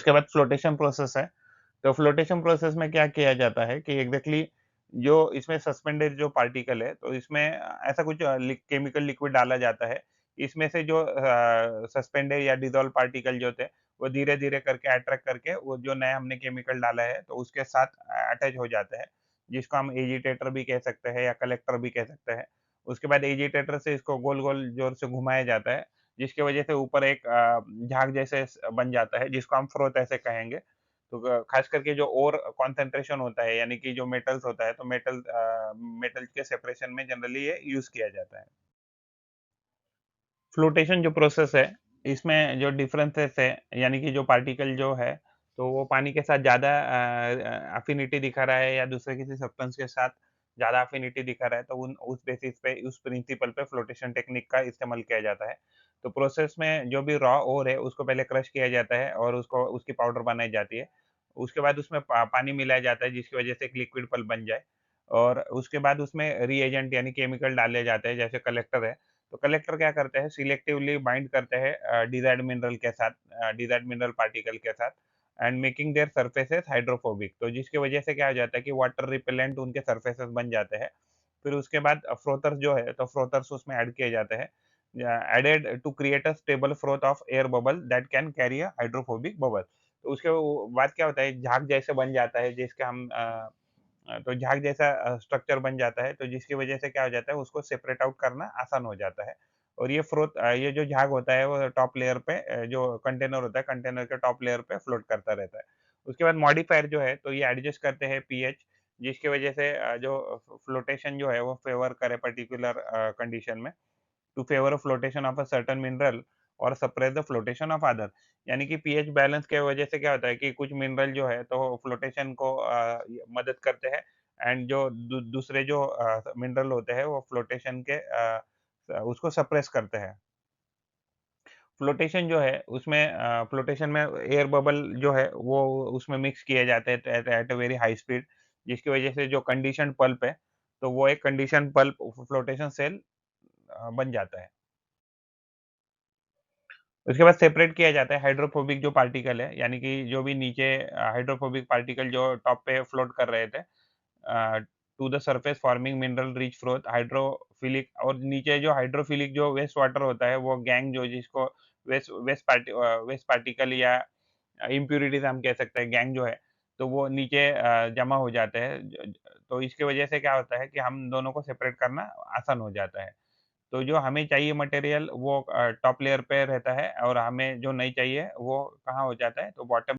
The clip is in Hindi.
उसके बाद फ्लोटेशन प्रोसेस है। तो फ्लोटेशन प्रोसेस में क्या किया जाता है कि एग्ज़ैक्टली जो इसमें सस्पेंडेड जो पार्टिकल है, तो इसमें ऐसा कुछ केमिकल लिक्विड डाला जाता है। इसमें से जो सस्पेंडेड या डिसॉल्व पार्टिकल जो थे, वो धीरे-धीरे करके अट्रैक्ट करके वो जो नया हमने केमिकल डाला है, तो उसके साथ अटैच हो जाते हैं, जिसको हम एजिटेटर भी कह सकते हैं या कलेक्टर भी कह सकते हैं। उसके बाद एजिटेटर से इसको गोल-गोल ज़ोर से घुमाया जाता है, जिसकी वजह से ऊपर एक झाग जैसे बन जाता है, जिसको हम फ्रोथ ऐसे कहेंगे। तो खास करके जो और कंसंट्रेशन होता है यानी कि जो मेटल्स होता है तो मेटल्स के सेपरेशन में जनरली ये यूज़ किया जाता है। फ्लोटेशन जो प्रोसेस है, इसमें जो डिफरेंसेस है यानी कि जो पार्टिकल जो है, तो वो पानी के साथ ज़्यादा एफिनिटी दिखा रहा है या दूसरे किसी सब्सटेंस के साथ ज़्यादा एफिनिटी दिखा रहा है, तो उन उस बेसिस पे, उस प्रिंसिपल पे फ्लोटेशन टेक्निक का इस्तेमाल किया जाता है। तो प्रोसेस में जो भी रॉ ओर है, उसको पहले क्रश किया जाता है और उसको उसकी पाउडर बनाई जाती है। उसके बाद उसमें पानी मिलाया जाता है, जिसकी वजह से एक लिक्विड पल्प बन जाए और उसके बाद उसमें रिएजेंट यानी केमिकल डाले जाते हैं, जैसे कलेक्टर है। तो कलेक्टर क्या करते हैं सिलेक्टिवली बाइंड करते हैं डिजायर्ड मिनरल के साथ डिजायर्ड मिनरल पार्टिकल के साथ and making their surfaces hydrophobic तो जिसकी वजह से क्या हो जाता है कि वाटर रिपेलेंट उनके सरफेसेस बन जाते हैं फिर उसके बाद फ्रोथर्स जो है तो फ्रोथर्स उसमें ऐड किए जाते हैं added to create a stable froth of air bubble that can carry a hydrophobic bubble तो उसके बाद क्या होता है झाग जैसे बन जाता है जिसके हम तो झाग जैसा स्ट्रक्चर बन जाता है, तो जिसकी वजह से क्या हो जाता है, उसको सेपरेट आउट करना आसान हो जाता है। और ये जो झाग होता है, वो टॉप लेयर पे जो कंटेनर होता है, कंटेनर के टॉप लेयर पे फ्लोट करता रहता है। उसके बाद मॉडिफायर जो है, तो ये एडजस्ट करते हैं पीएच, जिसकी वजह से जो फ्लोटेशन जो है, वो फेवर करे पर्टिकुलर कंडीशन में। To favour a flotation of a certain mineral और suppress the flotation of other यानी कि पीएच बैलेंस की वजह से क्या होता है कि कुछ मिनरल जो है तो फ्लोटेशन को मदद करते हैं एंड जो दूसरे जो मिनरल होते हैं वो फ्लोटेशन के उसको सप्रेस करते हैं फ्लोटेशन जो है उसमें फ्लोटेशन में एयर बबल जो है वो उसमें मिक्स किए जाते हैं at a very high speed जिसकी वजह से जो कंडीशन पल्प है तो वो एक कंडीशन पल्प फ्लोटेशन सेल बन जाता है उसके बाद सेपरेट किया जाता है हाइड्रोफोबिक जो पार्टिकल है, यानी कि जो भी नीचे हाइड्रोफोबिक पार्टिकल जो टॉप पे फ्लोट कर रहे थे to the surface forming mineral rich froth hydrophilic और नीचे जो हाइड्रोफिलिक जो वेस्ट वाटर होता है, वो गैंग जो जिसको वेस्ट पार्टिकल या इम्प्यूरिटीज़ हम कह सकते हैं, गैंग जो है, तो वो नीचे जमा हो जाते हैं। तो इसकी वजह से क्या होता है कि हम दोनों को सेपरेट करना आसान हो जाता है। तो जो हमें चाहिए मटेरियल वो टॉप लेयर पे रहता है और हमें जो नहीं चाहिए वो कहाँ हो जाता है तो बॉटम